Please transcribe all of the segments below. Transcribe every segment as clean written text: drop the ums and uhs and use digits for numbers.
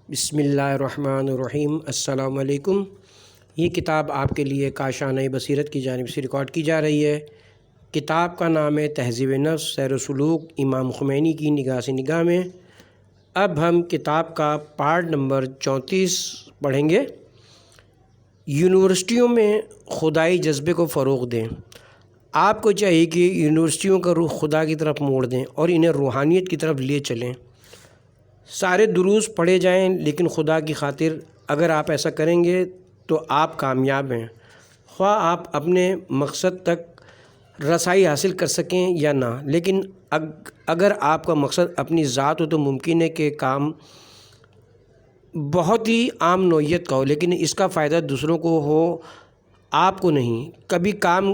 بسم اللہ الرحمن الرحیم۔ السلام علیکم۔ یہ کتاب آپ کے لیے کاشانہ بصیرت کی جانب سے ریکارڈ کی جا رہی ہے۔ کتاب کا نام ہے تہذیب نفس، سیر و سلوک امام خمینی کی نگاہ سے نگاہ میں۔ اب ہم کتاب کا پارٹ نمبر 34 پڑھیں گے۔ یونیورسٹیوں میں خدائی جذبے کو فروغ دیں۔ آپ کو چاہیے کہ یونیورسٹیوں کا رخ خدا کی طرف موڑ دیں اور انہیں روحانیت کی طرف لے چلیں۔ سارے دروس پڑھے جائیں، لیکن خدا کی خاطر اگر آپ ایسا کریں گے تو آپ کامیاب ہیں، خواہ آپ اپنے مقصد تک رسائی حاصل کر سکیں یا نہ۔ لیکن اگر آپ کا مقصد اپنی ذات ہو تو ممکن ہے کہ کام بہت ہی عام نوعیت کا ہو، لیکن اس کا فائدہ دوسروں کو ہو، آپ کو نہیں۔ کبھی کام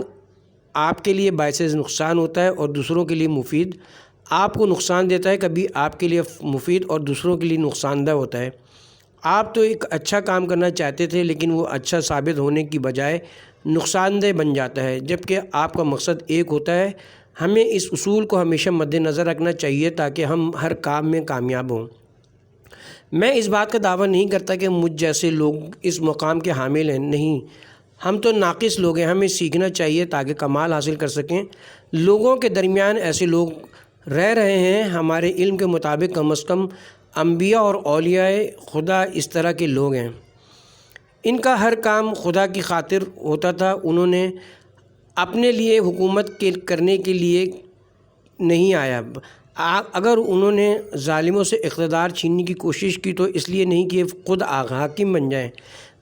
آپ کے لیے باعث نقصان ہوتا ہے اور دوسروں کے لیے مفید، آپ کو نقصان دیتا ہے، کبھی آپ کے لیے مفید اور دوسروں کے لیے نقصان دہ ہوتا ہے۔ آپ تو ایک اچھا کام کرنا چاہتے تھے، لیکن وہ اچھا ثابت ہونے کی بجائے نقصان دہ بن جاتا ہے، جبکہ آپ کا مقصد ایک ہوتا ہے۔ ہمیں اس اصول کو ہمیشہ مد نظر رکھنا چاہیے تاکہ ہم ہر کام میں کامیاب ہوں۔ میں اس بات کا دعویٰ نہیں کرتا کہ مجھ جیسے لوگ اس مقام کے حامل ہیں، نہیں، ہم تو ناقص لوگ ہیں۔ ہمیں سیکھنا چاہیے تاکہ کمال حاصل کر سکیں۔ لوگوں کے درمیان ایسے لوگ رہ رہے ہیں، ہمارے علم کے مطابق کم از کم انبیاء اور اولیاء خدا اس طرح کے لوگ ہیں۔ ان کا ہر کام خدا کی خاطر ہوتا تھا، انہوں نے اپنے لیے حکومت کرنے کے لیے نہیں آیا۔ اگر انہوں نے ظالموں سے اقتدار چھیننے کی کوشش کی تو اس لیے نہیں کہ خود حاکم بن جائیں،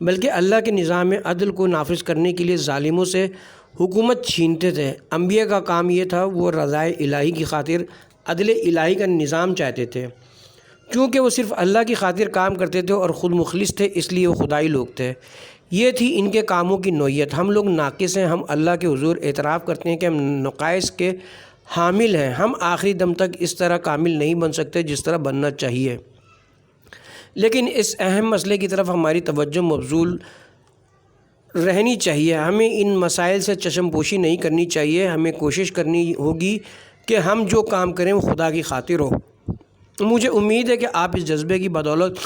بلکہ اللہ کے نظام عدل کو نافذ کرنے کے لیے ظالموں سے حکومت چھینتے تھے۔ انبیاء کا کام یہ تھا، وہ رضائے الہی کی خاطر عدل الہی کا نظام چاہتے تھے۔ چونکہ وہ صرف اللہ کی خاطر کام کرتے تھے اور خود مخلص تھے، اس لیے وہ خدائی لوگ تھے۔ یہ تھی ان کے کاموں کی نوعیت۔ ہم لوگ ناقص ہیں، ہم اللہ کے حضور اعتراف کرتے ہیں کہ ہم نقائص کے حامل ہیں۔ ہم آخری دم تک اس طرح کامل نہیں بن سکتے جس طرح بننا چاہیے، لیکن اس اہم مسئلے کی طرف ہماری توجہ مبذول رہنی چاہیے۔ ہمیں ان مسائل سے چشم پوشی نہیں کرنی چاہیے۔ ہمیں کوشش کرنی ہوگی کہ ہم جو کام کریں وہ خدا کی خاطر ہو۔ مجھے امید ہے کہ آپ اس جذبے کی بدولت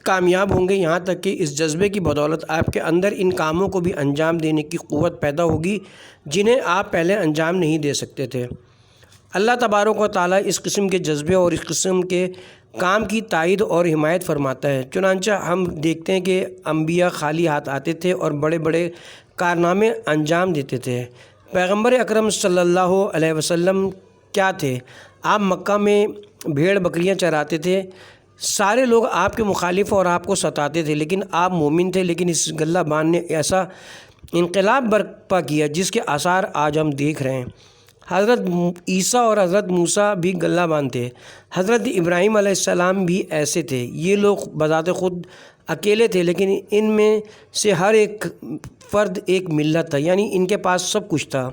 کامیاب ہوں گے، یہاں تک کہ اس جذبے کی بدولت آپ کے اندر ان کاموں کو بھی انجام دینے کی قوت پیدا ہوگی جنہیں آپ پہلے انجام نہیں دے سکتے تھے۔ اللہ تبارک و تعالیٰ اس قسم کے جذبے اور اس قسم کے کام کی تائید اور حمایت فرماتا ہے۔ چنانچہ ہم دیکھتے ہیں کہ انبیاء خالی ہاتھ آتے تھے اور بڑے بڑے کارنامے انجام دیتے تھے۔ پیغمبر اکرم صلی اللہ علیہ وسلم کیا تھے؟ آپ مکہ میں بھیڑ بکریاں چراتے تھے، سارے لوگ آپ کے مخالف اور آپ کو ستاتے تھے، لیکن آپ مومن تھے۔ لیکن اس غلہ بان نے ایسا انقلاب برپا کیا جس کے آثار آج ہم دیکھ رہے ہیں۔ حضرت عیسیٰ اور حضرت موسیٰ بھی غلہ بان تھے، حضرت ابراہیم علیہ السلام بھی ایسے تھے۔ یہ لوگ بذات خود اکیلے تھے، لیکن ان میں سے ہر ایک فرد ایک ملت تھا، یعنی ان کے پاس سب کچھ تھا۔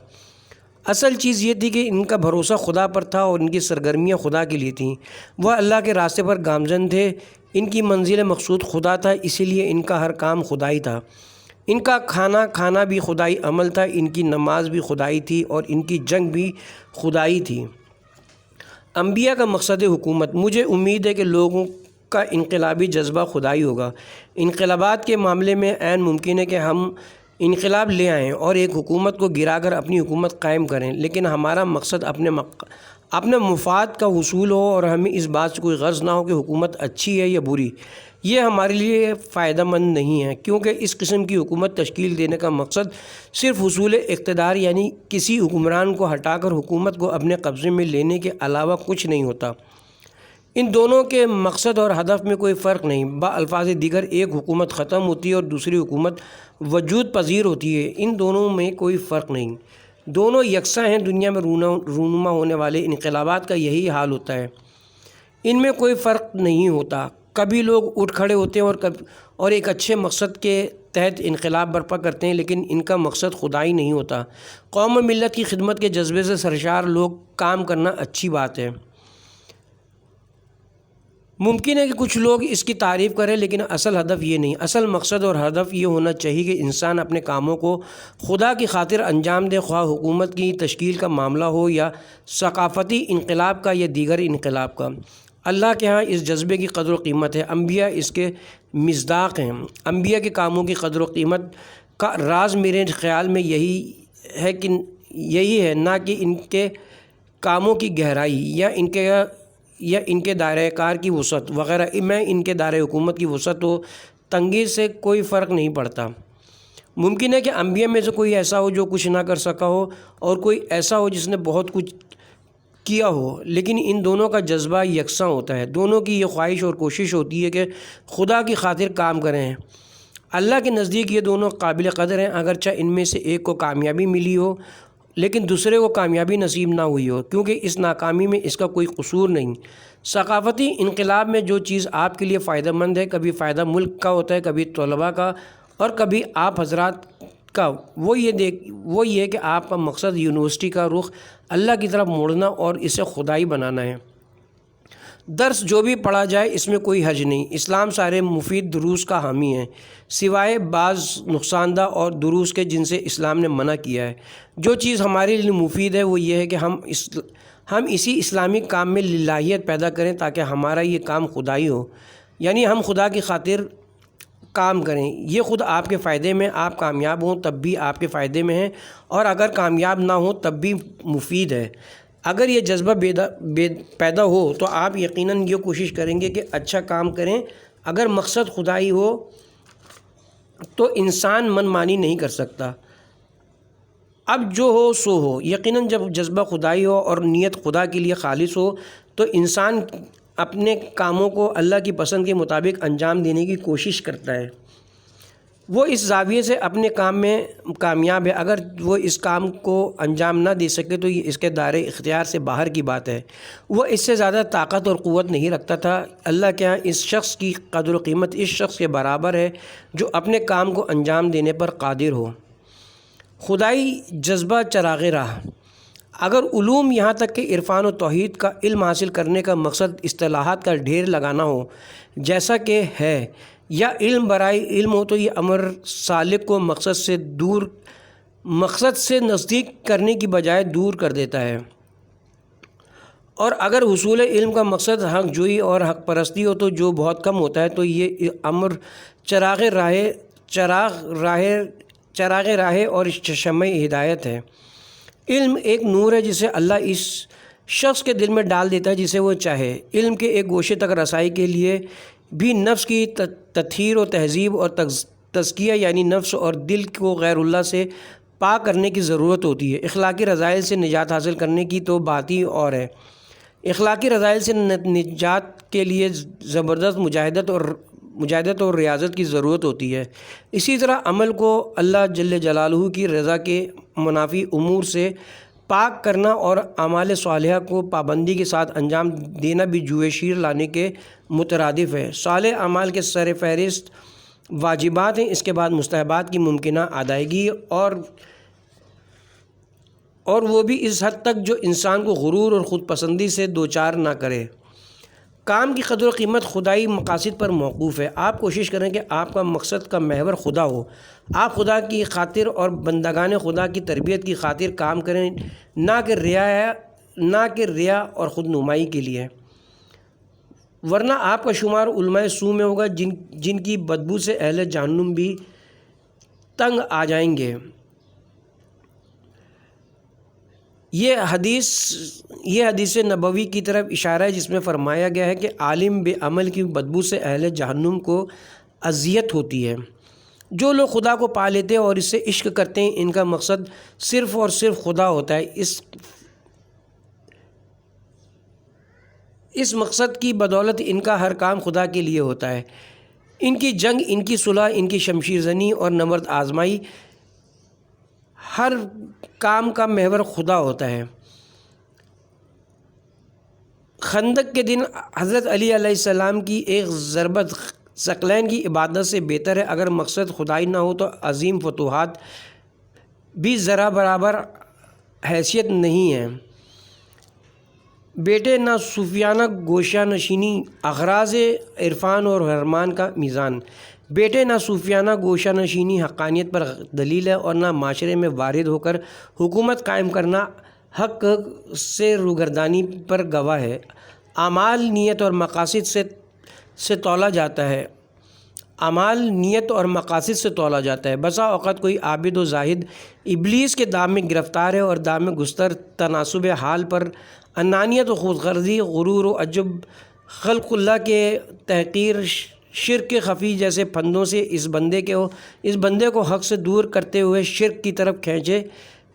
اصل چیز یہ تھی کہ ان کا بھروسہ خدا پر تھا اور ان کی سرگرمیاں خدا کے لیے تھیں۔ وہ اللہ کے راستے پر گامزن تھے، ان کی منزل مقصود خدا تھا، اسی لیے ان کا ہر کام خدائی تھا۔ ان کا کھانا بھی خدائی عمل تھا، ان کی نماز بھی خدائی تھی اور ان کی جنگ بھی خدائی تھی۔ انبیاء کا مقصد حکومت۔ مجھے امید ہے کہ لوگوں کا انقلابی جذبہ خدائی ہوگا۔ انقلابات کے معاملے میں عین ممکن ہے کہ ہم انقلاب لے آئیں اور ایک حکومت کو گرا کر اپنی حکومت قائم کریں، لیکن ہمارا مقصد اپنے مفاد کا حصول ہو اور ہمیں اس بات سے کوئی غرض نہ ہو کہ حکومت اچھی ہے یا بری۔ یہ ہمارے لیے فائدہ مند نہیں ہے، کیونکہ اس قسم کی حکومت تشکیل دینے کا مقصد صرف حصول اقتدار، یعنی کسی حکمران کو ہٹا کر حکومت کو اپنے قبضے میں لینے کے علاوہ کچھ نہیں ہوتا۔ ان دونوں کے مقصد اور ہدف میں کوئی فرق نہیں۔ الفاظ دیگر، ایک حکومت ختم ہوتی ہے اور دوسری حکومت وجود پذیر ہوتی ہے۔ ان دونوں میں کوئی فرق نہیں، دونوں یکساں ہیں۔ دنیا میں رونما ہونے والے انقلابات کا یہی حال ہوتا ہے، ان میں کوئی فرق نہیں ہوتا۔ کبھی لوگ اٹھ کھڑے ہوتے ہیں اور ایک اچھے مقصد کے تحت انقلاب برپا کرتے ہیں، لیکن ان کا مقصد خدائی نہیں ہوتا۔ قوم و ملت کی خدمت کے جذبے سے سرشار لوگ کام کرنا اچھی بات ہے۔ ممکن ہے کہ کچھ لوگ اس کی تعریف کریں، لیکن اصل ہدف یہ نہیں۔ اصل مقصد اور ہدف یہ ہونا چاہیے کہ انسان اپنے کاموں کو خدا کی خاطر انجام دے، خواہ حکومت کی تشکیل کا معاملہ ہو یا ثقافتی انقلاب کا یا دیگر انقلاب کا۔ اللہ کے ہاں اس جذبے کی قدر و قیمت ہے، انبیاء اس کے مصداق ہیں۔ انبیاء کے کاموں کی قدر و قیمت کا راز میرے خیال میں یہی ہے نہ کہ ان کے کاموں کی گہرائی یا ان کے دائرۂ کار کی وسعت وغیرہ، میں ان کے دائرۂ حکومت کی وسعت و تنگی سے کوئی فرق نہیں پڑتا۔ ممکن ہے کہ انبیاء میں سے کوئی ایسا ہو جو کچھ نہ کر سکا ہو، اور کوئی ایسا ہو جس نے بہت کچھ کیا ہو، لیکن ان دونوں کا جذبہ یکساں ہوتا ہے۔ دونوں کی یہ خواہش اور کوشش ہوتی ہے کہ خدا کی خاطر کام کریں۔ اللہ کے نزدیک یہ دونوں قابل قدر ہیں، اگرچہ ان میں سے ایک کو کامیابی ملی ہو لیکن دوسرے کو کامیابی نصیب نہ ہوئی ہو، کیونکہ اس ناکامی میں اس کا کوئی قصور نہیں۔ ثقافتی انقلاب میں جو چیز آپ کے لیے فائدہ مند ہے، کبھی فائدہ ملک کا ہوتا ہے، کبھی طلباء کا، اور کبھی آپ حضرات کا، وہ یہ ہے کہ آپ کا مقصد یونیورسٹی کا رخ اللہ کی طرف موڑنا اور اسے خدائی بنانا ہے۔ درس جو بھی پڑھا جائے اس میں کوئی حرج نہیں۔ اسلام سارے مفید دروس کا حامی ہے، سوائے بعض نقصان دہ اور دروس کے جن سے اسلام نے منع کیا ہے۔ جو چیز ہمارے لیے مفید ہے وہ یہ ہے کہ ہم اسی اسلامی کام میں للہیت پیدا کریں تاکہ ہمارا یہ کام خدائی ہو، یعنی ہم خدا کی خاطر کام کریں۔ یہ خود آپ کے فائدے میں، آپ کامیاب ہوں تب بھی آپ کے فائدے میں ہے، اور اگر کامیاب نہ ہوں تب بھی مفید ہے۔ اگر یہ جذبہ پیدا ہو تو آپ یقیناً یہ کوشش کریں گے کہ اچھا کام کریں۔ اگر مقصد خدائی ہو تو انسان من مانی نہیں کر سکتا۔ اب جو ہو سو ہو، یقیناً جب جذبہ خدائی ہو اور نیت خدا کے لیے خالص ہو تو انسان اپنے کاموں کو اللہ کی پسند کے مطابق انجام دینے کی کوشش کرتا ہے۔ وہ اس زاویے سے اپنے کام میں کامیاب ہے۔ اگر وہ اس کام کو انجام نہ دے سکے تو یہ اس کے دائرے اختیار سے باہر کی بات ہے۔ وہ اس سے زیادہ طاقت اور قوت نہیں رکھتا تھا۔ اللہ کے ہاں اس شخص کی قدر و قیمت اس شخص کے برابر ہے جو اپنے کام کو انجام دینے پر قادر ہو۔ خدائی جذبہ چراغ راہ۔ اگر علوم یہاں تک کہ عرفان و توحید کا علم حاصل کرنے کا مقصد اصطلاحات کا ڈھیر لگانا ہو جیسا کہ ہے، یا علم برائے علم ہو، تو یہ امر سالک کو مقصد سے نزدیک کرنے کی بجائے دور کر دیتا ہے۔ اور اگر حصول علم کا مقصد حق جوئی اور حق پرستی ہو تو جو بہت کم ہوتا ہے، تو یہ امر چراغ راہ اور شمع ہدایت ہے۔ علم ایک نور ہے جسے اللہ اس شخص کے دل میں ڈال دیتا ہے جسے وہ چاہے۔ علم کے ایک گوشے تک رسائی کے لیے بھی نفس کی تطہیر و تہذیب اور تزکیہ، یعنی نفس اور دل کو غیر اللہ سے پاک کرنے کی ضرورت ہوتی ہے۔ اخلاقی رذائل سے نجات حاصل کرنے کی تو بات ہی اور ہے۔ اخلاقی رذائل سے نجات کے لیے زبردست مجاہدت اور ریاضت کی ضرورت ہوتی ہے۔ اسی طرح عمل کو اللہ جل جلالہ کی رضا کے منافی امور سے پاک کرنا اور اعمال صالحہ کو پابندی کے ساتھ انجام دینا بھی جوئے شیر لانے کے مترادف ہے۔ صالح اعمال کے سر فہرست واجبات ہیں، اس کے بعد مستحبات کی ممکنہ ادائیگی، اور وہ بھی اس حد تک جو انسان کو غرور اور خود پسندی سے دوچار نہ کرے۔ کام کی قدر و قیمت خدائی مقاصد پر موقوف ہے۔ آپ کوشش کریں کہ آپ کا مقصد کا محور خدا ہو۔ آپ خدا کی خاطر اور بندگان خدا کی تربیت کی خاطر کام کریں، نہ کہ ریا اور خود نمائی کے لیے، ورنہ آپ کا شمار علماء سو میں ہوگا جن کی بدبو سے اہل جہنم بھی تنگ آ جائیں گے۔ یہ حدیث نبوی کی طرف اشارہ ہے جس میں فرمایا گیا ہے کہ عالم بے عمل کی بدبو سے اہل جہنم کو اذیت ہوتی ہے۔ جو لوگ خدا کو پا لیتے ہیں اور اس سے عشق کرتے ہیں، ان کا مقصد صرف اور صرف خدا ہوتا ہے۔ اس مقصد کی بدولت ان کا ہر کام خدا کے لیے ہوتا ہے۔ ان کی جنگ، ان کی صلح، ان کی شمشیر زنی اور نبرد آزمائی، ہر کام کا محور خدا ہوتا ہے۔ خندق کے دن حضرت علی علیہ السلام کی ایک ضربت ثقلین کی عبادت سے بہتر ہے۔ اگر مقصد خدائی نہ ہو تو عظیم فتوحات بھی ذرا برابر حیثیت نہیں ہے۔ بیٹے نہ صوفیانہ گوشہ نشینی اغراض عرفان اور حرمان کا میزان۔ بیٹے نہ صوفیانہ گوشہ نشینی حقانیت پر دلیل ہے، اور نہ معاشرے میں وارد ہو کر حکومت قائم کرنا حق سے روگردانی پر گواہ ہے۔ اعمال نیت اور مقاصد سے تولا جاتا ہے، اعمال نیت اور مقاصد سے تولا جاتا ہے۔ بسا اوقات کوئی عابد و زاہد ابلیس کے دام میں گرفتار ہے اور دام میں گستر تناسب حال پر انانیت و خود غرضی، غرور و عجب، خلق اللہ کے تحقیر، شرک خفی جیسے پھندوں سے اس بندے کو حق سے دور کرتے ہوئے شرک کی طرف کھینچے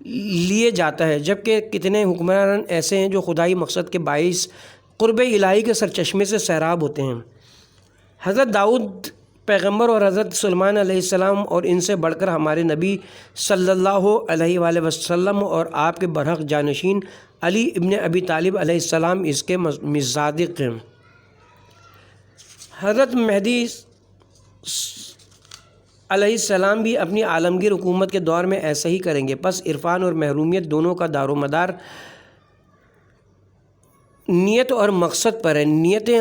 لیے جاتا ہے، جبکہ کتنے حکمران ایسے ہیں جو خدائی مقصد کے باعث قرب الہی کے سرچشمے سے سیراب ہوتے ہیں۔ حضرت داؤد پیغمبر اور حضرت سلیمان علیہ السلام اور ان سے بڑھ کر ہمارے نبی صلی اللہ علیہ وآلہ وسلم اور آپ کے برحق جانشین علی ابن ابی طالب علیہ السلام اس کے مصداق ہیں۔ حضرت مہدی علیہ السلام بھی اپنی عالمگیر حکومت کے دور میں ایسا ہی کریں گے۔ پس عرفان اور محرومیت دونوں کا دار و مدار نیت اور مقصد پر ہے۔ نیتیں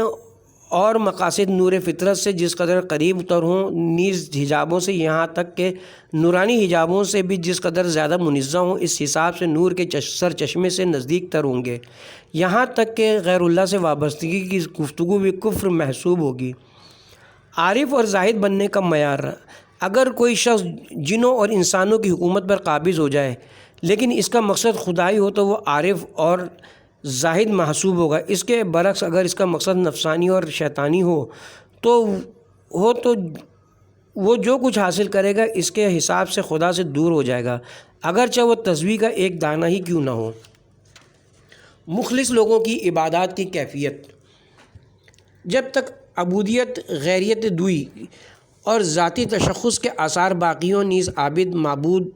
اور مقاصد نور فطرت سے جس قدر قریب تر ہوں، نیز حجابوں سے یہاں تک کہ نورانی حجابوں سے بھی جس قدر زیادہ منزہ ہوں، اس حساب سے نور کے سر چشمے سے نزدیک تر ہوں گے، یہاں تک کہ غیر اللہ سے وابستگی کی گفتگو بھی کفر محسوب ہوگی۔ عارف اور زاہد بننے کا معیار: اگر کوئی شخص جنوں اور انسانوں کی حکومت پر قابض ہو جائے لیکن اس کا مقصد خدائی ہو تو وہ عارف اور زاہد محسوب ہوگا۔ اس کے برعکس اگر اس کا مقصد نفسانی اور شیطانی ہو تو وہ جو کچھ حاصل کرے گا اس کے حساب سے خدا سے دور ہو جائے گا، اگرچہ وہ تسبیح کا ایک دانہ ہی کیوں نہ ہو۔ مخلص لوگوں کی عبادات کی کیفیت: جب تک عبودیت، غیریت دوئی اور ذاتی تشخص کے آثار باقی ہوں، نیز عابد، معبود،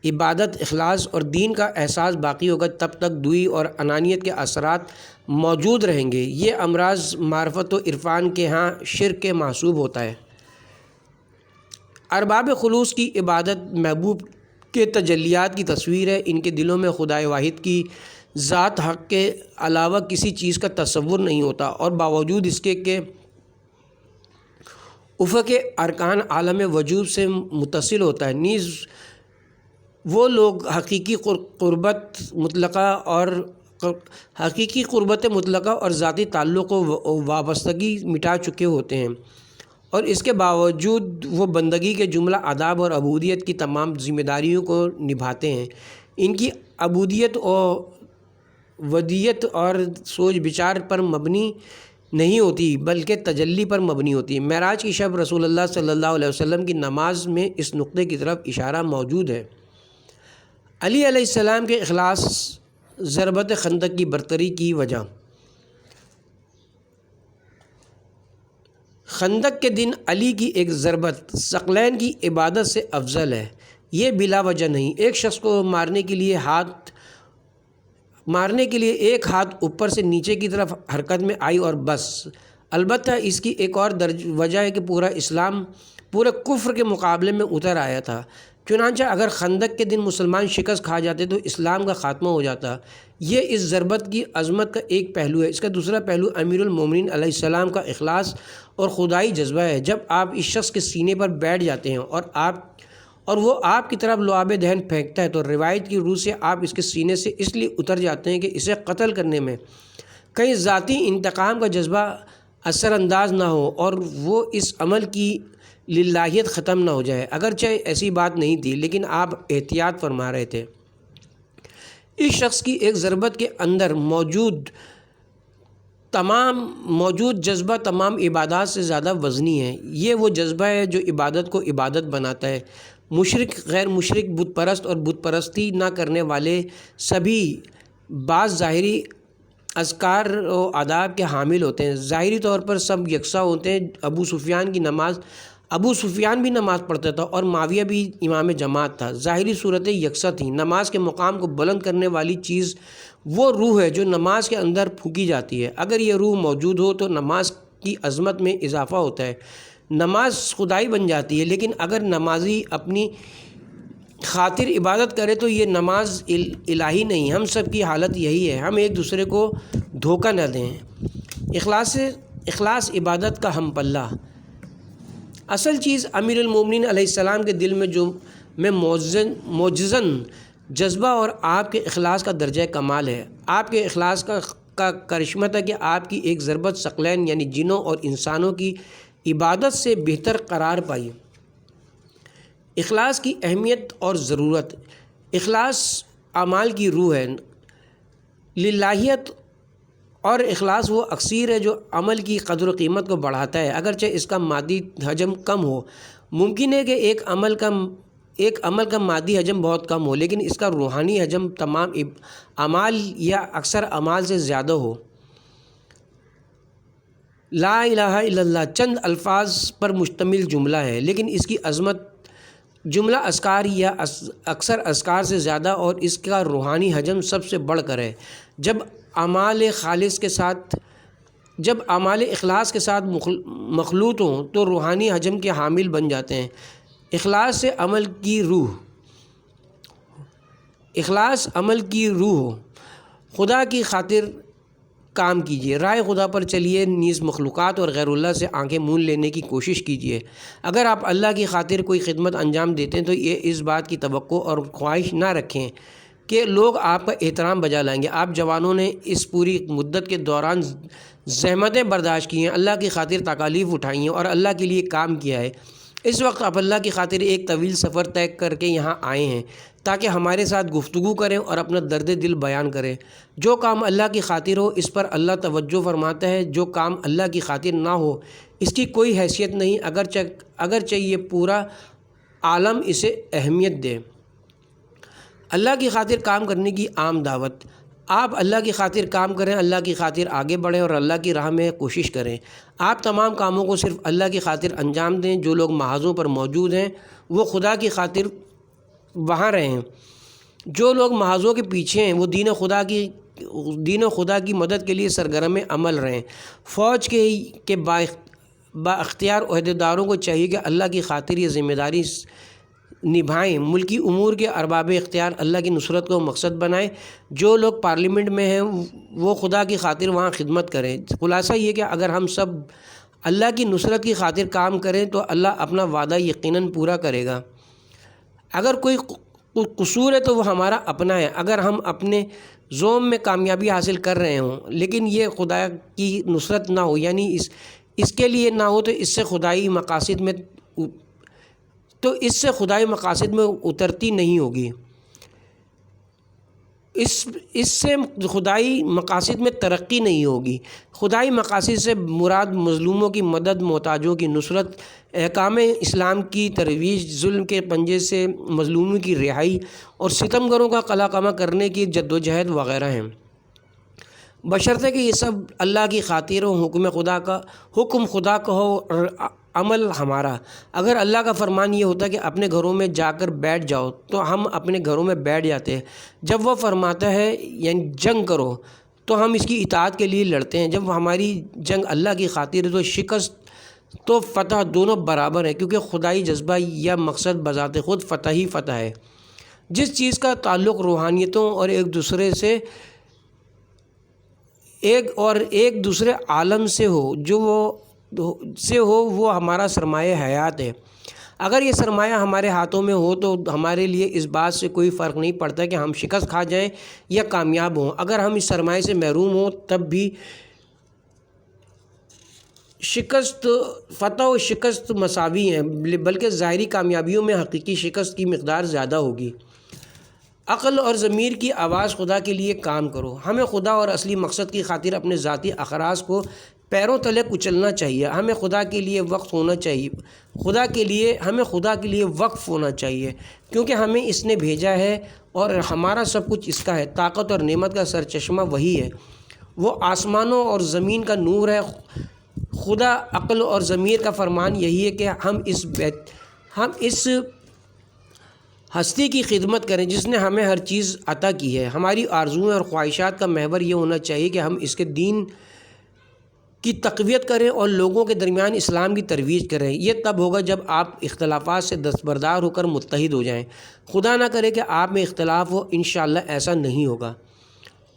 عبادت، اخلاص اور دین کا احساس باقی ہوگا، تب تک دوئی اور انانیت کے اثرات موجود رہیں گے۔ یہ امراض معرفت و عرفان کے ہاں شرک کے محسوب ہوتا ہے۔ ارباب خلوص کی عبادت محبوب کے تجلیات کی تصویر ہے۔ ان کے دلوں میں خدائے واحد کی ذات حق کے علاوہ کسی چیز کا تصور نہیں ہوتا، اور باوجود اس کے کہ افق ارکان عالم وجود سے متصل ہوتا ہے، نیز وہ لوگ حقیقی قربت مطلقہ اور ذاتی تعلق و وابستگی مٹا چکے ہوتے ہیں، اور اس کے باوجود وہ بندگی کے جملہ آداب اور عبودیت کی تمام ذمہ داریوں کو نبھاتے ہیں۔ ان کی عبودیت و ودیت اور سوچ بچار پر مبنی نہیں ہوتی بلکہ تجلی پر مبنی ہوتی ہے۔ معراج کی شب رسول اللہ صلی اللہ علیہ وسلم کی نماز میں اس نقطے کی طرف اشارہ موجود ہے۔ علی علیہ السلام کے اخلاص ضربت خندق کی برتری کی وجہ: خندق کے دن علی کی ایک ضربت ثقلین کی عبادت سے افضل ہے، یہ بلا وجہ نہیں۔ ایک شخص کو مارنے کے لیے ایک ہاتھ اوپر سے نیچے کی طرف حرکت میں آئی اور بس۔ البتہ اس کی ایک اور وجہ ہے کہ پورا اسلام پورے کفر کے مقابلے میں اتر آیا تھا، چنانچہ اگر خندق کے دن مسلمان شکست کھا جاتے تو اسلام کا خاتمہ ہو جاتا۔ یہ اس ضربت کی عظمت کا ایک پہلو ہے۔ اس کا دوسرا پہلو امیر المومنین علیہ السلام کا اخلاص اور خدائی جذبہ ہے۔ جب آپ اس شخص کے سینے پر بیٹھ جاتے ہیں اور وہ آپ کی طرف لعاب دہن پھینکتا ہے تو روایت کی روح سے آپ اس کے سینے سے اس لیے اتر جاتے ہیں کہ اسے قتل کرنے میں کہیں ذاتی انتقام کا جذبہ اثر انداز نہ ہو اور وہ اس عمل کی للہیت ختم نہ ہو جائے۔ اگرچہ ایسی بات نہیں تھی لیکن آپ احتیاط فرما رہے تھے۔ اس شخص کی ایک ضربت کے اندر موجود جذبہ تمام عبادات سے زیادہ وزنی ہے۔ یہ وہ جذبہ ہے جو عبادت کو عبادت بناتا ہے۔ مشرک، غیر مشرک، بت پرست اور بت پرستی نہ کرنے والے سبھی بعض ظاہری اذکار و آداب کے حامل ہوتے ہیں۔ ظاہری طور پر سب یکساں ہوتے ہیں۔ ابو سفیان بھی نماز پڑھتا تھا اور معاویہ بھی امام جماعت تھا۔ ظاہری صورتیں یکساں تھیں۔ نماز کے مقام کو بلند کرنے والی چیز وہ روح ہے جو نماز کے اندر پھونکی جاتی ہے۔ اگر یہ روح موجود ہو تو نماز کی عظمت میں اضافہ ہوتا ہے، نماز خدائی بن جاتی ہے۔ لیکن اگر نمازی اپنی خاطر عبادت کرے تو یہ نماز الہی نہیں۔ ہم سب کی حالت یہی ہے، ہم ایک دوسرے کو دھوکہ نہ دیں۔ اخلاص عبادت کا ہم پلہ: اصل چیز امیر المومنین علیہ السلام کے دل میں موجزن جذبہ اور آپ کے اخلاص کا درجہ کمال ہے۔ آپ کے اخلاص کا کا کرشمہ تھا کہ آپ کی ایک ضربت ثقلین یعنی جنوں اور انسانوں کی عبادت سے بہتر قرار پائی۔ اخلاص کی اہمیت اور ضرورت۔ اخلاص اعمال کی روح ہے، للہیت، اور اخلاص وہ اکسیر ہے جو عمل کی قدر و قیمت کو بڑھاتا ہے، اگرچہ اس کا مادی حجم کم ہو۔ ممکن ہے کہ ایک عمل کا مادی حجم بہت کم ہو، لیکن اس کا روحانی حجم تمام اعمال یا اکثر اعمال سے زیادہ ہو۔ لا الہ الا اللہ چند الفاظ پر مشتمل جملہ ہے، لیکن اس کی عظمت جملہ اذکار یا اکثر اذکار سے زیادہ اور اس کا روحانی حجم سب سے بڑھ کر ہے۔ جب اعمال اخلاص کے ساتھ مخلوط ہوں تو روحانی حجم کے حامل بن جاتے ہیں۔ اخلاص سے عمل کی روح۔ اخلاص عمل کی روح ہو، خدا کی خاطر کام کیجیے، راہ خدا پر چلیے، نیز مخلوقات اور غیر اللہ سے آنکھیں مون لینے کی کوشش کیجیے۔ اگر آپ اللہ کی خاطر کوئی خدمت انجام دیتے ہیں تو یہ اس بات کی توقع اور خواہش نہ رکھیں کہ لوگ آپ کا احترام بجا لائیں گے۔ آپ جوانوں نے اس پوری مدت کے دوران زحمتیں برداشت کی ہیں، اللہ کی خاطر تکالیف اٹھائی ہیں اور اللہ کے لیے کام کیا ہے۔ اس وقت آپ اللہ کی خاطر ایک طویل سفر طے کر کے یہاں آئے ہیں تاکہ ہمارے ساتھ گفتگو کریں اور اپنا درد دل بیان کریں۔ جو کام اللہ کی خاطر ہو اس پر اللہ توجہ فرماتا ہے، جو کام اللہ کی خاطر نہ ہو اس کی کوئی حیثیت نہیں، اگرچہ یہ پورا عالم اسے اہمیت دے۔ اللہ کی خاطر کام کرنے کی عام دعوت۔ آپ اللہ کی خاطر کام کریں، اللہ کی خاطر آگے بڑھیں اور اللہ کی راہ میں کوشش کریں۔ آپ تمام کاموں کو صرف اللہ کی خاطر انجام دیں۔ جو لوگ محاذوں پر موجود ہیں وہ خدا کی خاطر وہاں رہیں، جو لوگ محاذوں کے پیچھے ہیں وہ دین و خدا کی مدد کے لیے سرگرم عمل رہیں۔ فوج کے با اختیار عہدیداروں کو چاہیے کہ اللہ کی خاطر یہ ذمہ داری نبھائیں، ملکی امور کے ارباب اختیار اللہ کی نصرت کو مقصد بنائیں۔ جو لوگ پارلیمنٹ میں ہیں وہ خدا کی خاطر وہاں خدمت کریں۔ خلاصہ یہ کہ اگر ہم سب اللہ کی نصرت کی خاطر کام کریں تو اللہ اپنا وعدہ یقیناً پورا کرے گا۔ اگر کوئی قصور ہے تو وہ ہمارا اپنا ہے۔ اگر ہم اپنے زوم میں کامیابی حاصل کر رہے ہوں لیکن یہ خدا کی نصرت نہ ہو، یعنی اس کے لیے نہ ہو، تو اس سے خدائی مقاصد میں اترتی نہیں ہوگی، اس سے خدائی مقاصد میں ترقی نہیں ہوگی۔ خدائی مقاصد سے مراد مظلوموں کی مدد، محتاجوں کی نصرت، احکام اسلام کی ترویج، ظلم کے پنجے سے مظلوموں کی رہائی اور ستمگروں کا قلع کما کرنے کی جدوجہد وغیرہ ہیں، بشرطے کہ یہ سب اللہ کی خاطر ہو، حکم خدا کا ہو اور عمل ہمارا۔ اگر اللہ کا فرمان یہ ہوتا کہ اپنے گھروں میں جا کر بیٹھ جاؤ تو ہم اپنے گھروں میں بیٹھ جاتے ہیں۔ جب وہ فرماتا ہے یعنی جنگ کرو تو ہم اس کی اطاعت کے لیے لڑتے ہیں۔ جب ہماری جنگ اللہ کی خاطر ہے تو شکست تو فتح دونوں برابر ہیں، کیونکہ خدائی جذبہ یا مقصد بذات خود فتح ہی فتح ہے۔ جس چیز کا تعلق روحانیتوں اور ایک دوسرے عالم سے ہو وہ ہمارا سرمایہ حیات ہے۔ اگر یہ سرمایہ ہمارے ہاتھوں میں ہو تو ہمارے لیے اس بات سے کوئی فرق نہیں پڑتا کہ ہم شکست کھا جائیں یا کامیاب ہوں۔ اگر ہم اس سرمایہ سے محروم ہوں تب بھی فتح و شکست مساوی ہیں، بلکہ ظاہری کامیابیوں میں حقیقی شکست کی مقدار زیادہ ہوگی۔ عقل اور ضمیر کی آواز خدا کے لیے کام کرو۔ ہمیں خدا اور اصلی مقصد کی خاطر اپنے ذاتی اغراض کو پیروں تلے کچلنا چاہیے۔ ہمیں خدا کے لیے وقف ہونا چاہیے کیونکہ ہمیں اس نے بھیجا ہے اور ہمارا سب کچھ اس کا ہے۔ طاقت اور نعمت کا سرچشمہ وہی ہے، وہ آسمانوں اور زمین کا نور ہے۔ خدا عقل اور ضمیر کا فرمان یہی ہے کہ ہم اس ہستی کی خدمت کریں جس نے ہمیں ہر چیز عطا کی ہے۔ ہماری آرزوئیں اور خواہشات کا محور یہ ہونا چاہیے کہ ہم اس کے دین کی تقویت کریں اور لوگوں کے درمیان اسلام کی ترویج کریں۔ یہ تب ہوگا جب آپ اختلافات سے دستبردار ہو کر متحد ہو جائیں۔ خدا نہ کرے کہ آپ میں اختلاف ہو، انشاءاللہ ایسا نہیں ہوگا۔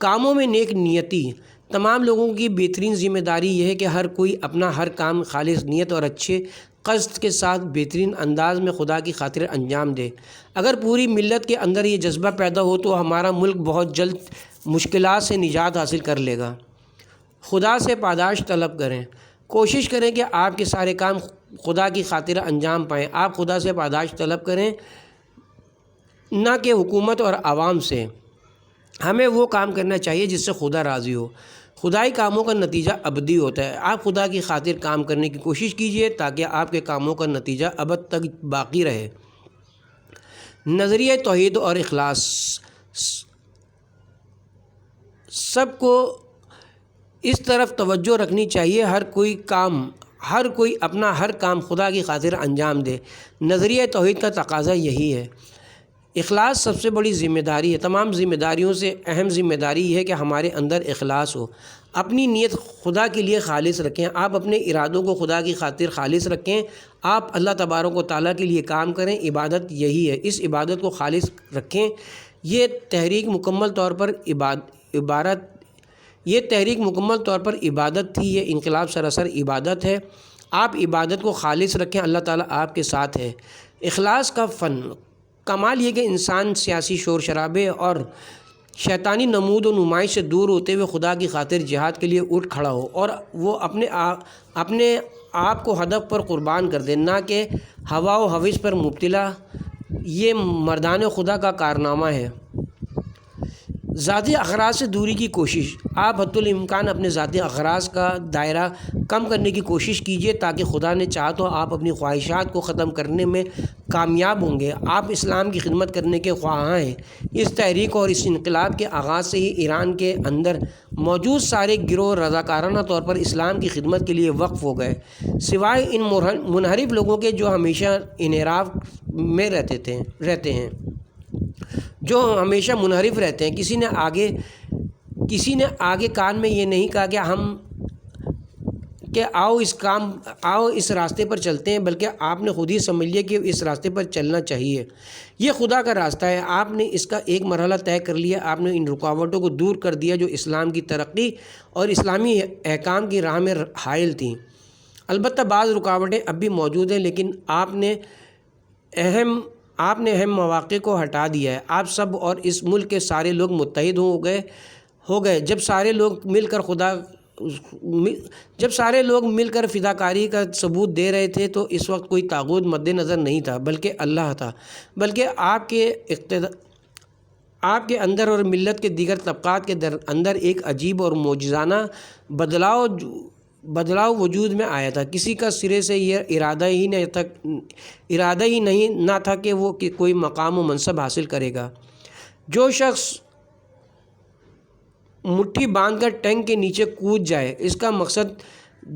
کاموں میں نیک نیتی۔ تمام لوگوں کی بہترین ذمہ داری یہ ہے کہ ہر کوئی اپنا ہر کام خالص نیت اور اچھے قصد کے ساتھ بہترین انداز میں خدا کی خاطر انجام دے۔ اگر پوری ملت کے اندر یہ جذبہ پیدا ہو تو ہمارا ملک بہت جلد مشکلات سے نجات حاصل کر لے گا۔ خدا سے پاداش طلب کریں، کوشش کریں کہ آپ کے سارے کام خدا کی خاطر انجام پائیں۔ آپ خدا سے پاداش طلب کریں، نہ کہ حکومت اور عوام سے۔ ہمیں وہ کام کرنا چاہیے جس سے خدا راضی ہو۔ خدائی کاموں کا نتیجہ ابدی ہوتا ہے۔ آپ خدا کی خاطر کام کرنے کی کوشش کیجئے تاکہ آپ کے کاموں کا نتیجہ ابد تک باقی رہے۔ نظریہ توحید اور اخلاص، سب کو اس طرف توجہ رکھنی چاہیے، ہر کوئی اپنا ہر کام خدا کی خاطر انجام دے۔ نظریہ توحید کا تقاضا یہی ہے۔ اخلاص سب سے بڑی ذمہ داری ہے۔ تمام ذمہ داریوں سے اہم ذمہ داری یہ ہے کہ ہمارے اندر اخلاص ہو۔ اپنی نیت خدا کے لیے خالص رکھیں، آپ اپنے ارادوں کو خدا کی خاطر خالص رکھیں۔ آپ اللہ تبارک و تعالیٰ کے لیے کام کریں، عبادت یہی ہے، اس عبادت کو خالص رکھیں۔ یہ تحریک مکمل طور پر عبادت تھی، یہ انقلاب سراسر عبادت ہے۔ آپ عبادت کو خالص رکھیں، اللہ تعالیٰ آپ کے ساتھ ہے۔ اخلاص کا فن، کمال یہ کہ انسان سیاسی شور شرابے اور شیطانی نمود و نمائش سے دور ہوتے ہوئے خدا کی خاطر جہاد کے لیے اٹھ کھڑا ہو اور وہ اپنے آپ کو ہدف پر قربان کر دے، نہ کہ ہوا و ہوس پر مبتلا۔ یہ مردان خدا کا کارنامہ ہے۔ ذاتی اغراض سے دوری کی کوشش، آپ حتی الامکان اپنے ذاتی اغراض کا دائرہ کم کرنے کی کوشش کیجیے تاکہ خدا نے چاہا تو آپ اپنی خواہشات کو ختم کرنے میں کامیاب ہوں گے۔ آپ اسلام کی خدمت کرنے کے خواہاں ہیں۔ اس تحریک اور اس انقلاب کے آغاز سے ہی ایران کے اندر موجود سارے گروہ رضاکارانہ طور پر اسلام کی خدمت کے لیے وقف ہو گئے، سوائے ان منحرف لوگوں کے جو ہمیشہ انحراف میں رہتے ہیں، جو ہمیشہ منحرف رہتے ہیں۔ کسی نے آگے کان میں یہ نہیں کہا کہ آؤ اس راستے پر چلتے ہیں، بلکہ آپ نے خود ہی سمجھ لیا کہ اس راستے پر چلنا چاہیے۔ یہ خدا کا راستہ ہے، آپ نے اس کا ایک مرحلہ طے کر لیا، آپ نے ان رکاوٹوں کو دور کر دیا جو اسلام کی ترقی اور اسلامی احکام کی راہ میں حائل تھیں۔ البتہ بعض رکاوٹیں اب بھی موجود ہیں، لیکن آپ نے اہم مواقع کو ہٹا دیا ہے۔ آپ سب اور اس ملک کے سارے لوگ متحد ہو گئے۔ جب سارے لوگ مل کر فداکاری کا ثبوت دے رہے تھے تو اس وقت کوئی طاغوت مد نظر نہیں تھا، بلکہ اللہ تھا، بلکہ آپ کے اندر اور ملت کے دیگر طبقات کے اندر ایک عجیب اور معجزانہ بدلاؤ وجود میں آیا تھا۔ کسی کا سرے سے یہ ارادہ ہی نہ تھا کہ وہ کوئی مقام و منصب حاصل کرے گا۔ جو شخص مٹھی باندھ کر ٹینک کے نیچے کود جائے، اس کا مقصد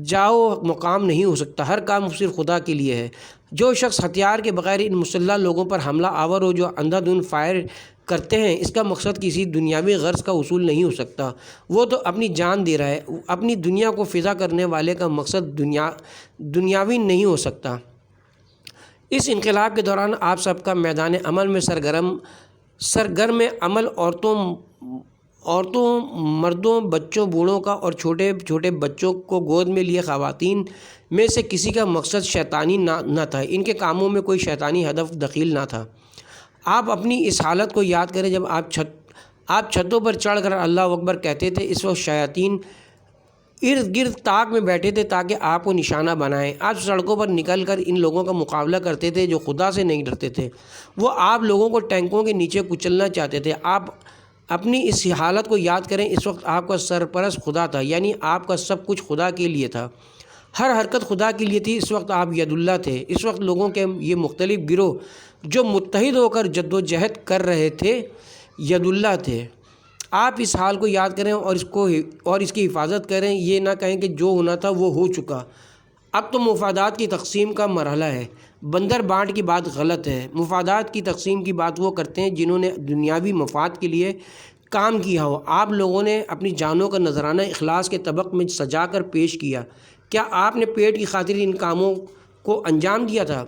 جاؤ مقام نہیں ہو سکتا، ہر کام صرف خدا کے لیے ہے۔ جو شخص ہتھیار کے بغیر ان مسلح لوگوں پر حملہ آور ہو جو اندھا دھند فائر کرتے ہیں، اس کا مقصد کسی دنیاوی غرض کا حصول نہیں ہو سکتا، وہ تو اپنی جان دے رہا ہے۔ اپنی دنیا کو فدا کرنے والے کا مقصد دنیاوی نہیں ہو سکتا۔ اس انقلاب کے دوران آپ سب کا میدان عمل میں سرگرم عمل عورتوں، مردوں، بچوں، بوڑھوں کا اور چھوٹے چھوٹے بچوں کو گود میں لیے خواتین میں سے کسی کا مقصد شیطانی نہ تھا، ان کے کاموں میں کوئی شیطانی ہدف دخیل نہ تھا۔ آپ اپنی اس حالت کو یاد کریں جب آپ چھتوں پر چڑھ کر اللہ اکبر کہتے تھے، اس وقت شیاطین ارد گرد طاق میں بیٹھے تھے تاکہ آپ کو نشانہ بنائیں۔ آپ سڑکوں پر نکل کر ان لوگوں کا مقابلہ کرتے تھے جو خدا سے نہیں ڈرتے تھے، وہ آپ لوگوں کو ٹینکوں کے نیچے کچلنا چاہتے تھے۔ آپ اپنی اس حالت کو یاد کریں، اس وقت آپ کا سرپرست خدا تھا، یعنی آپ کا سب کچھ خدا کے لیے تھا، ہر حرکت خدا کے لیے تھی۔ اس وقت آپ ید اللہ تھے۔ اس وقت لوگوں کے یہ مختلف گروہ جو متحد ہو کر جد و جہد کر رہے تھے ید اللہ تھے۔ آپ اس حال کو یاد کریں اور اس کی حفاظت کریں، یہ نہ کہیں کہ جو ہونا تھا وہ ہو چکا، اب تو مفادات کی تقسیم کا مرحلہ ہے۔ بندر بانٹ کی بات غلط ہے۔ مفادات کی تقسیم کی بات وہ کرتے ہیں جنہوں نے دنیاوی مفاد کے لیے کام کیا ہو۔ آپ لوگوں نے اپنی جانوں کا نذرانہ اخلاص کے طبق میں سجا کر پیش کیا۔ کیا آپ نے پیٹ کی خاطر ان کاموں کو انجام دیا تھا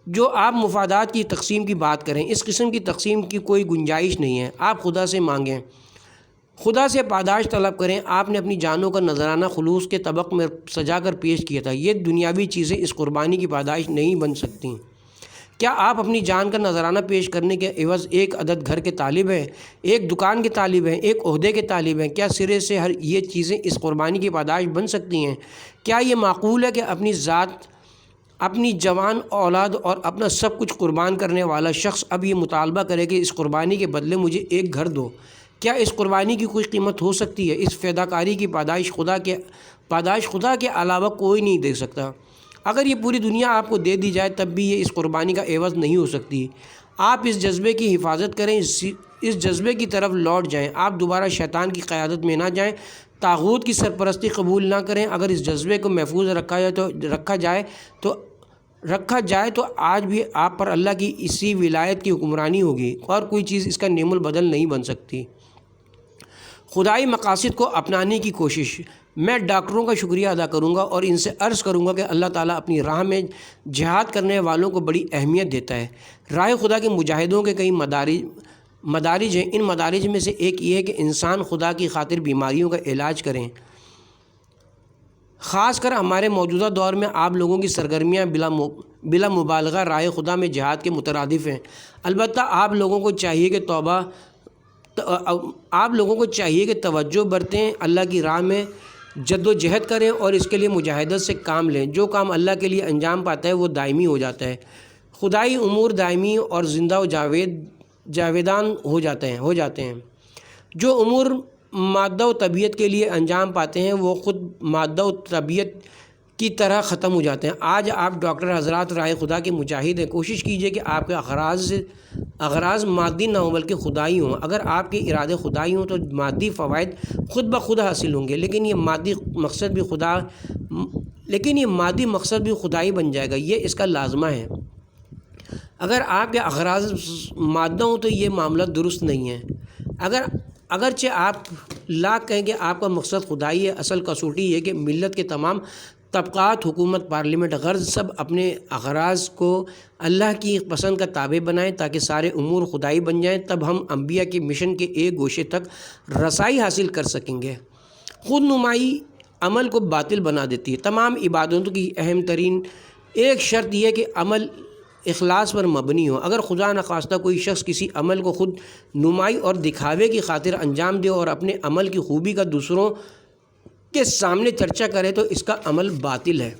جو آپ مفادات کی تقسیم کی بات کریں؟ اس قسم کی تقسیم کی کوئی گنجائش نہیں ہے۔ آپ خدا سے مانگیں، خدا سے پاداش طلب کریں۔ آپ نے اپنی جانوں کا نذرانہ خلوص کے طبق میں سجا کر پیش کیا تھا۔ یہ دنیاوی چیزیں اس قربانی کی پاداش نہیں بن سکتیں۔ کیا آپ اپنی جان کا نذرانہ پیش کرنے کے عوض ایک عدد گھر کے طالب ہیں، ایک دکان کے طالب ہیں، ایک عہدے کے طالب ہیں؟ کیا سرے سے ہر یہ چیزیں اس قربانی کی پاداش بن سکتی ہیں؟ کیا یہ معقول ہے کہ اپنی ذات، اپنی جوان اولاد اور اپنا سب کچھ قربان کرنے والا شخص اب یہ مطالبہ کرے کہ اس قربانی کے بدلے مجھے ایک گھر دو؟ کیا اس قربانی کی کوئی قیمت ہو سکتی ہے؟ اس فداکاری کی پاداش خدا کے علاوہ کوئی نہیں دے سکتا۔ اگر یہ پوری دنیا آپ کو دے دی جائے تب بھی یہ اس قربانی کا عوض نہیں ہو سکتی۔ آپ اس جذبے کی حفاظت کریں، اس جذبے کی طرف لوٹ جائیں۔ آپ دوبارہ شیطان کی قیادت میں نہ جائیں، طاغوت کی سرپرستی قبول نہ کریں۔ اگر اس جذبے کو محفوظ رکھا جائے تو آج بھی آپ پر اللہ کی اسی ولایت کی حکمرانی ہوگی اور کوئی چیز اس کا نعم البدل نہیں بن سکتی۔ خدائی مقاصد کو اپنانے کی کوشش۔ میں ڈاکٹروں کا شکریہ ادا کروں گا اور ان سے عرض کروں گا کہ اللہ تعالیٰ اپنی راہ میں جہاد کرنے والوں کو بڑی اہمیت دیتا ہے۔ راہ خدا کے مجاہدوں کے کئی مدارج ہیں۔ ان مدارج میں سے ایک یہ ہے کہ انسان خدا کی خاطر بیماریوں کا علاج کریں۔ خاص کر ہمارے موجودہ دور میں آپ لوگوں کی سرگرمیاں بلا مبالغہ راہ خدا میں جہاد کے مترادف ہیں۔ البتہ آپ لوگوں کو چاہیے کہ توجہ برتیں، اللہ کی راہ میں جد و جہد کریں اور اس کے لیے مجاہدت سے کام لیں۔ جو کام اللہ کے لیے انجام پاتا ہے وہ دائمی ہو جاتا ہے۔ خدائی امور دائمی اور زندہ و جاویدان ہو جاتے ہیں۔ جو امور مادہ و طبیعت کے لیے انجام پاتے ہیں وہ خود مادہ و طبیعت کی طرح ختم ہو جاتے ہیں۔ آج آپ ڈاکٹر حضرات راہ خدا کے مجاہد ہیں۔ کوشش کیجئے کہ آپ کے اغراض مادی نہ ہوں بلکہ خدائی ہوں۔ اگر آپ کے ارادے خدائی ہوں تو مادی فوائد خود بخود حاصل ہوں گے، لیکن یہ مادی مقصد بھی خدائی بن جائے گا۔ یہ اس کا لازمہ ہے۔ اگر آپ کے اغراض مادہ ہوں تو یہ معاملہ درست نہیں ہے۔ اگرچہ آپ لاکھ کہیں کہ آپ کا مقصد خدائی ہے، اصل کسوٹی یہ کہ ملت کے تمام طبقات، حکومت، پارلیمنٹ، غرض سب اپنے اغراض کو اللہ کی پسند کا تابع بنائیں تاکہ سارے امور خدائی بن جائیں۔ تب ہم انبیاء کے مشن کے ایک گوشے تک رسائی حاصل کر سکیں گے۔ خود نمائی عمل کو باطل بنا دیتی ہے۔ تمام عبادتوں کی اہم ترین ایک شرط یہ ہے کہ عمل اخلاص پر مبنی ہو۔ اگر خدا نخواستہ کوئی شخص کسی عمل کو خود نمائی اور دکھاوے کی خاطر انجام دے اور اپنے عمل کی خوبی کا دوسروں کے سامنے چرچا کرے تو اس کا عمل باطل ہے۔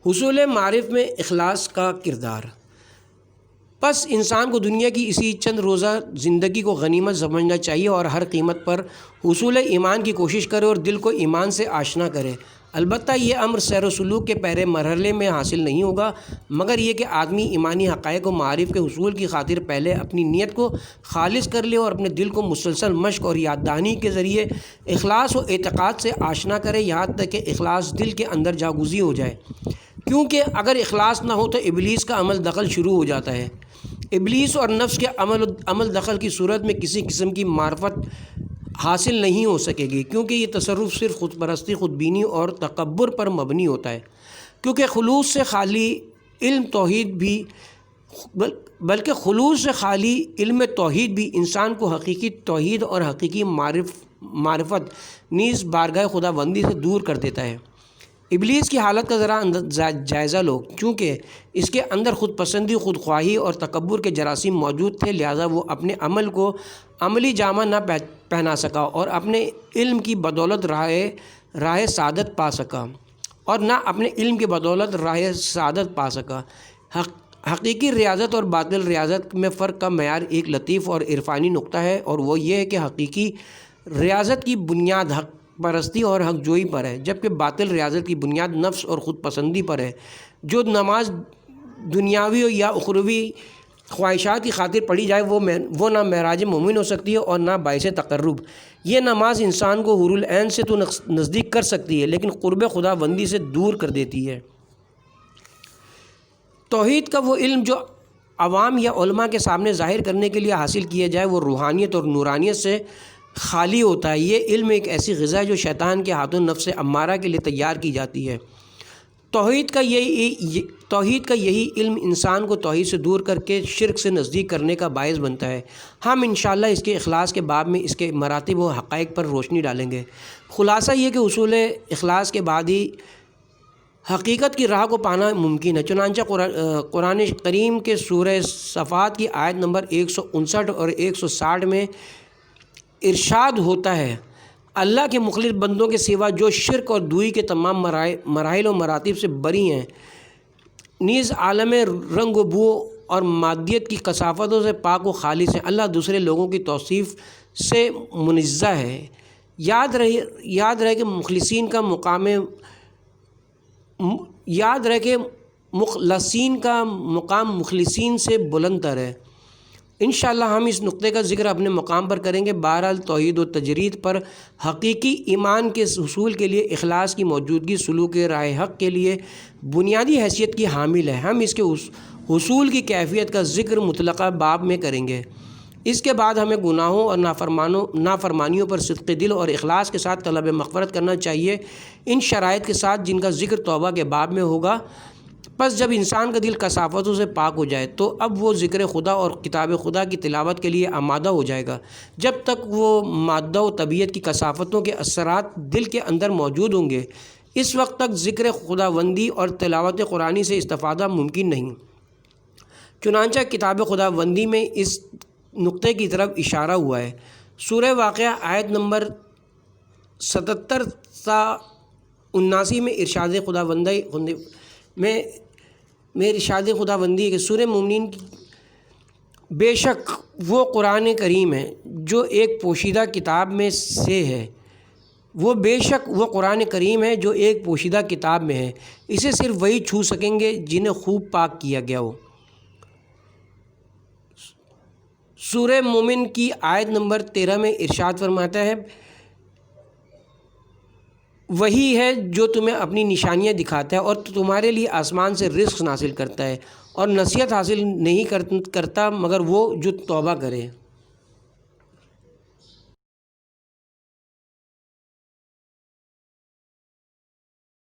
حصول معرف میں اخلاص کا کردار۔ پس انسان کو دنیا کی اسی چند روزہ زندگی کو غنیمت سمجھنا چاہیے اور ہر قیمت پر حصول ایمان کی کوشش کرے اور دل کو ایمان سے آشنا کرے۔ البتہ یہ امر سیر و سلوک کے پہلے مرحلے میں حاصل نہیں ہوگا، مگر یہ کہ آدمی ایمانی حقائق و معارف کے حصول کی خاطر پہلے اپنی نیت کو خالص کر لے اور اپنے دل کو مسلسل مشق اور یاد دہانی کے ذریعے اخلاص و اعتقاد سے آشنا کرے، یہاں تک کہ اخلاص دل کے اندر جاگزی ہو جائے۔ کیونکہ اگر اخلاص نہ ہو تو ابلیس کا عمل دخل شروع ہو جاتا ہے۔ ابلیس اور نفس کے عمل دخل کی صورت میں کسی قسم کی معرفت حاصل نہیں ہو سکے گی، کیونکہ یہ تصرف صرف خود پرستی، خود بینی اور تکبر پر مبنی ہوتا ہے۔ کیونکہ خلوص سے خالی علم توحید بھی انسان کو حقیقی توحید اور حقیقی معرفت نیز بارگاہ خدا بندی سے دور کر دیتا ہے۔ ابلیس کی حالت کا ذرا جائزہ لو۔ چونکہ اس کے اندر خود پسندی، خود خواہی اور تکبر کے جراثیم موجود تھے، لہذا وہ اپنے عمل کو عملی جامہ نہ پہنا سکا اور اپنے علم کی بدولت راہ سعادت پا سکا۔ حقیقی ریاضت اور باطل ریاضت میں فرق کا معیار ایک لطیف اور عرفانی نقطہ ہے، اور وہ یہ ہے کہ حقیقی ریاضت کی بنیاد حق پرستی اور حق جوئی پر ہے، جبکہ باطل ریاضت کی بنیاد نفس اور خود پسندی پر ہے۔ جو نماز دنیاوی یا اخروی خواہشات کی خاطر پڑھی جائے وہ نہ معراج مومن ہو سکتی ہے اور نہ باعث تقرب۔ یہ نماز انسان کو حور العین سے تو نزدیک کر سکتی ہے لیکن قرب خدا بندی سے دور کر دیتی ہے۔ توحید کا وہ علم جو عوام یا علماء کے سامنے ظاہر کرنے کے لیے حاصل کیا جائے وہ روحانیت اور نورانیت سے خالی ہوتا ہے۔ یہ علم ایک ایسی غذا ہے جو شیطان کے ہاتھوں نفس امارہ کے لیے تیار کی جاتی ہے۔ توحید کا یہی علم انسان کو توحید سے دور کر کے شرک سے نزدیک کرنے کا باعث بنتا ہے۔ ہم انشاءاللہ اس کے اخلاص کے باب میں اس کے مراتب و حقائق پر روشنی ڈالیں گے۔ خلاصہ یہ کہ اصول اخلاص کے بعد ہی حقیقت کی راہ کو پانا ممکن ہے۔ چنانچہ قرآن کریم کے سورہ صفات کی آیت نمبر 159 اور 160 میں ارشاد ہوتا ہے، اللہ کے مخلص بندوں کے سوا جو شرک اور دوئی کے تمام مراحل و مراتب سے بری ہیں، نیز عالم رنگ و بو اور مادیت کی کثافتوں سے پاک و خالص ہیں، اللہ دوسرے لوگوں کی توصیف سے منزہ ہے۔ یاد رہے کہ مخلصین کا مقام مخلصین سے بلند تر ہے۔ انشاءاللہ ہم اس نقطے کا ذکر اپنے مقام پر کریں گے۔ بہرحال توحید و تجرید پر حقیقی ایمان کے حصول کے لیے اخلاص کی موجودگی سلوک راہ حق کے لیے بنیادی حیثیت کی حامل ہے۔ ہم اس کے حصول کی کیفیت کا ذکر مطلقہ باب میں کریں گے۔ اس کے بعد ہمیں گناہوں اور نافرمانیوں پر صدق دل اور اخلاص کے ساتھ طلب مغفرت کرنا چاہیے، ان شرائط کے ساتھ جن کا ذکر توبہ کے باب میں ہوگا۔ پس جب انسان کا دل کثافتوں سے پاک ہو جائے تو اب وہ ذکر خدا اور کتاب خدا کی تلاوت کے لیے آمادہ ہو جائے گا۔ جب تک وہ مادہ و طبیعت کی کثافتوں کے اثرات دل کے اندر موجود ہوں گے، اس وقت تک ذکر خداوندی اور تلاوت قرآنی سے استفادہ ممکن نہیں۔ چنانچہ کتاب خداوندی میں اس نقطے کی طرف اشارہ ہوا ہے۔ سورہ واقعہ آیت نمبر 77 تا 79 میں ارشاد خداوندی کہ سورہ مومنین بے شک وہ قرآن کریم ہے جو ایک پوشیدہ کتاب میں سے ہے، قرآن کریم ہے جو ایک پوشیدہ کتاب میں ہے، اسے صرف وہی چھو سکیں گے جنہیں خوب پاک کیا گیا ہو۔ سورہ مومن کی آیت نمبر 13 میں ارشاد فرماتا ہے، وہی ہے جو تمہیں اپنی نشانیاں دکھاتا ہے اور تمہارے لیے آسمان سے رزق نازل کرتا ہے، اور نصیحت حاصل نہیں کرتا مگر وہ جو توبہ کرے۔